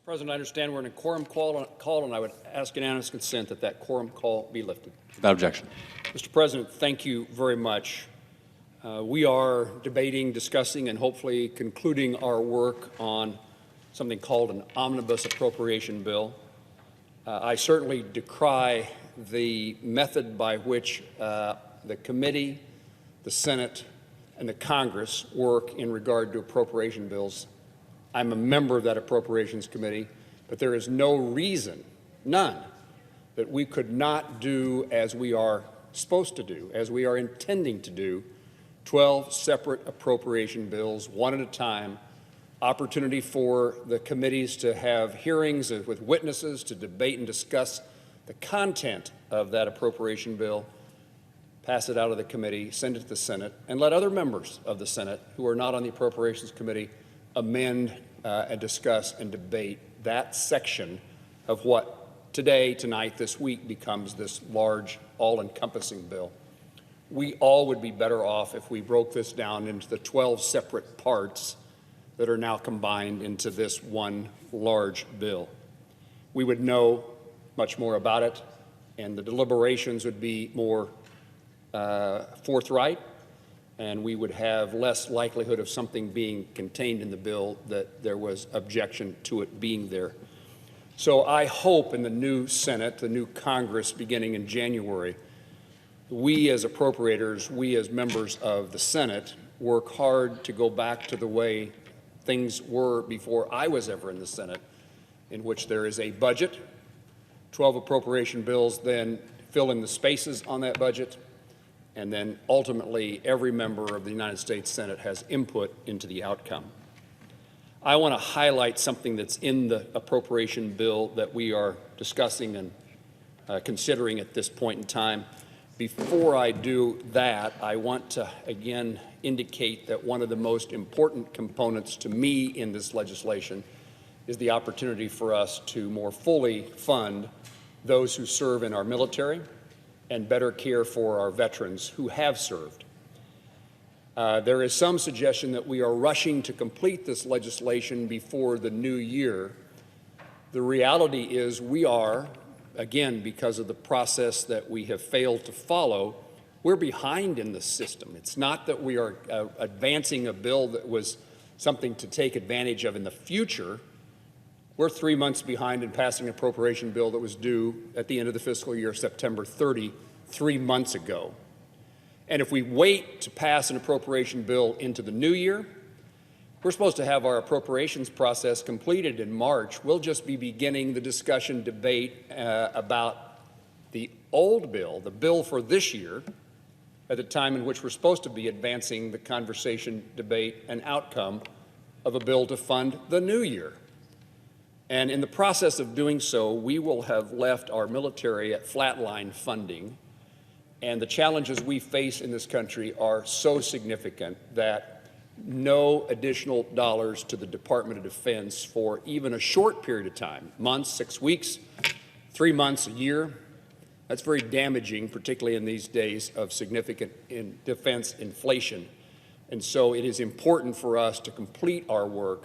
President, I understand we're in a quorum call, and I would ask unanimous consent that that quorum call be lifted. Without objection. Mr. President, thank you very much. We are debating, discussing, and hopefully concluding our work on something called an omnibus appropriation bill. I certainly decry the method by which the committee, the Senate, and the Congress work in regard to appropriation bills. I'm a member of that Appropriations Committee, but there is no reason, none, that we could not do as we are supposed to do, as we are intending to do, 12 separate appropriation bills, one at a time, opportunity for the committees to have hearings with witnesses, to debate and discuss the content of that appropriation bill, pass it out of the committee, send it to the Senate, and let other members of the Senate who are not on the Appropriations Committee amend and discuss and debate that section of what today, tonight, this week becomes this large, all-encompassing bill. We all would be better off if we broke this down into the 12 separate parts that are now combined into this one large bill. We would know much more about it, and the deliberations would be more forthright, and we would have less likelihood of something being contained in the bill that there was objection to it being there. So I hope in the new Senate, the new Congress beginning in January, we as appropriators, we as members of the Senate, work hard to go back to the way things were before I was ever in the Senate, in which there is a budget, 12 appropriation bills then fill in the spaces on that budget, and then ultimately every member of the United States Senate has input into the outcome. I want to highlight something that's in the appropriation bill that we are discussing and considering at this point in time. Before I do that, I want to again indicate that one of the most important components to me in this legislation is the opportunity for us to more fully fund those who serve in our military and better care for our veterans who have served. There is some suggestion that we are rushing to complete this legislation before the new year. The reality is we are, again, because of the process that we have failed to follow, we're behind in the system. It's not that we are advancing a bill that was something to take advantage of in the future. We're 3 months behind in passing an appropriation bill that was due at the end of the fiscal year, September 30, 3 months ago. And if we wait to pass an appropriation bill into the new year, we're supposed to have our appropriations process completed in March. We'll just be beginning the discussion, debate about the old bill, the bill for this year, at the time in which we're supposed to be advancing the conversation, debate, and outcome of a bill to fund the new year. And in the process of doing so, we will have left our military at flatline funding. And the challenges we face in this country are so significant that no additional dollars to the Department of Defense for even a short period of time, months, 6 weeks, 3 months, a year, that's very damaging, particularly in these days of significant defense inflation. And so it is important for us to complete our work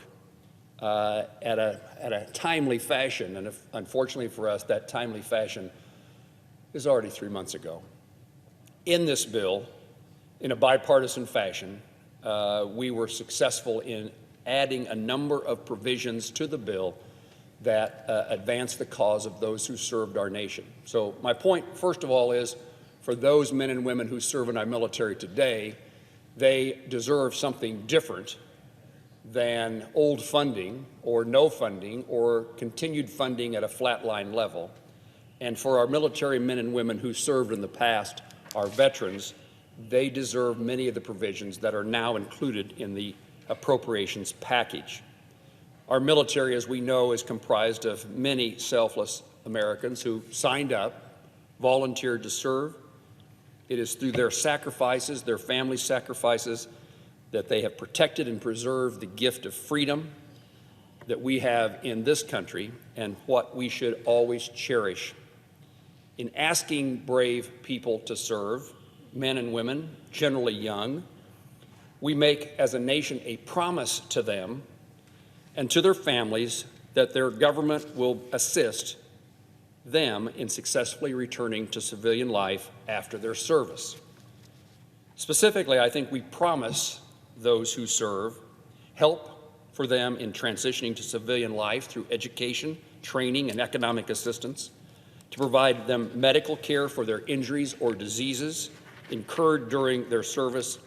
at a timely fashion, and unfortunately for us, that timely fashion is already 3 months ago. In this bill, in a bipartisan fashion, we were successful in adding a number of provisions to the bill that advance the cause of those who served our nation. So my point, first of all, is for those men and women who serve in our military today, they deserve something different than old funding or no funding or continued funding at a flatline level. And for our military men and women who served in the past, our veterans, they deserve many of the provisions that are now included in the appropriations package. Our military, as we know, is comprised of many selfless Americans who signed up, volunteered to serve. It is through their sacrifices, their family sacrifices, that they have protected and preserved the gift of freedom that we have in this country and what we should always cherish. In asking brave people to serve, men and women, generally young, we make as a nation a promise to them and to their families that their government will assist them in successfully returning to civilian life after their service. Specifically, I think we promise those who serve help for them in transitioning to civilian life through education, training, and economic assistance, to provide them medical care for their injuries or diseases incurred during their service,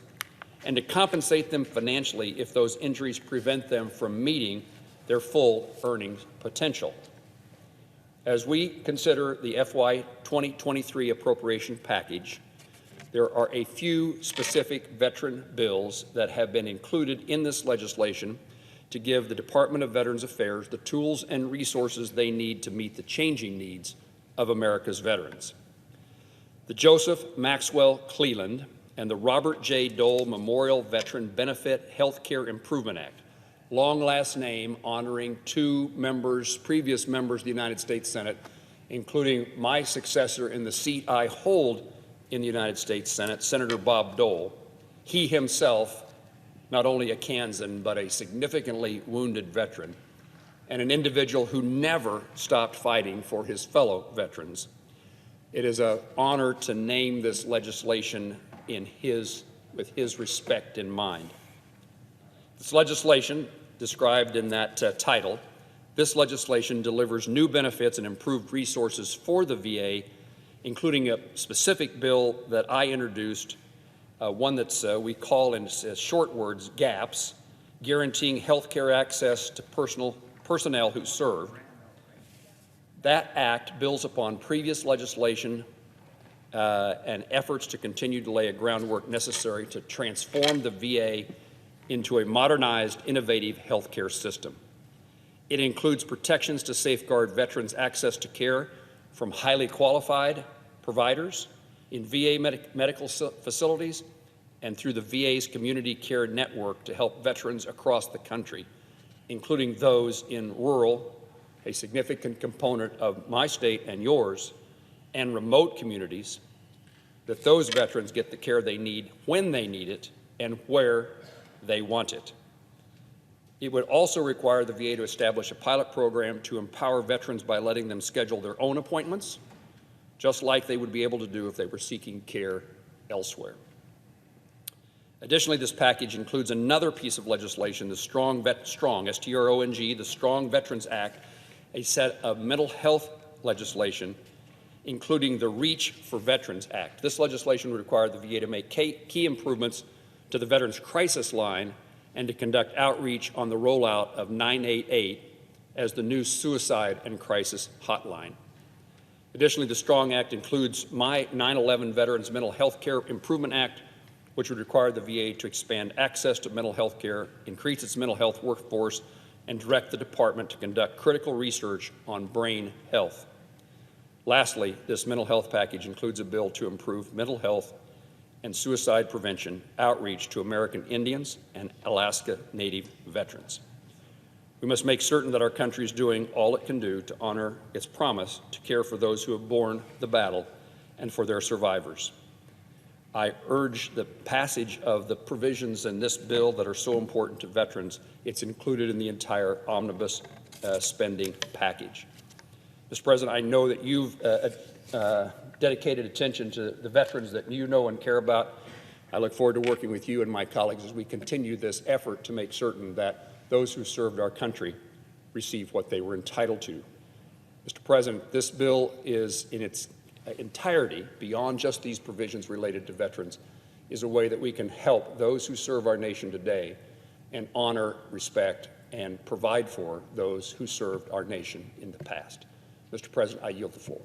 and to compensate them financially if those injuries prevent them from meeting their full earnings potential. As we consider the FY 2023 appropriation package, there are a few specific veteran bills that have been included in this legislation to give the Department of Veterans Affairs the tools and resources they need to meet the changing needs of America's veterans. The Joseph Maxwell Cleland and the Robert J. Dole Memorial Veteran Benefit Health Care Improvement Act, long last name honoring two previous members of the United States Senate, including my successor in the seat I hold in the United States Senate, Senator Bob Dole. He himself, not only a Kansan, but a significantly wounded veteran, and an individual who never stopped fighting for his fellow veterans. It is an honor to name this legislation with his respect in mind. This legislation, described in that title, this legislation delivers new benefits and improved resources for the VA, including a specific bill that I introduced, one that's we call in short words GAPS, guaranteeing health care access to personnel who serve. That act builds upon previous legislation and efforts to continue to lay a groundwork necessary to transform the VA into a modernized, innovative health care system. It includes protections to safeguard veterans' access to care from highly qualified providers in VA medical facilities and through the VA's community care network to help veterans across the country, including those in rural, a significant component of my state and yours, and remote communities, that those veterans get the care they need when they need it and where they want it. It would also require the VA to establish a pilot program to empower veterans by letting them schedule their own appointments, just like they would be able to do if they were seeking care elsewhere. Additionally, this package includes another piece of legislation, the Strong, S-T-R-O-N-G, the Strong Veterans Act, a set of mental health legislation, including the Reach for Veterans Act. This legislation would require the VA to make key improvements to the Veterans Crisis Line and to conduct outreach on the rollout of 988 as the new suicide and crisis hotline. Additionally, the Strong Act includes my 9/11 Veterans Mental Health Care Improvement Act, which would require the VA to expand access to mental health care, increase its mental health workforce, and direct the department to conduct critical research on brain health. Lastly, this mental health package includes a bill to improve mental health and suicide prevention outreach to American Indians and Alaska Native veterans. We must make certain that our country is doing all it can do to honor its promise to care for those who have borne the battle and for their survivors. I urge the passage of the provisions in this bill that are so important to veterans. It's included in the entire omnibus spending package. Mr. President, I know that you've dedicated attention to the veterans that you know and care about. I look forward to working with you and my colleagues as we continue this effort to make certain that those who served our country receive what they were entitled to. Mr. President, this bill is in its entirety, beyond just these provisions related to veterans, is a way that we can help those who serve our nation today and honor, respect, and provide for those who served our nation in the past. Mr. President, I yield the floor.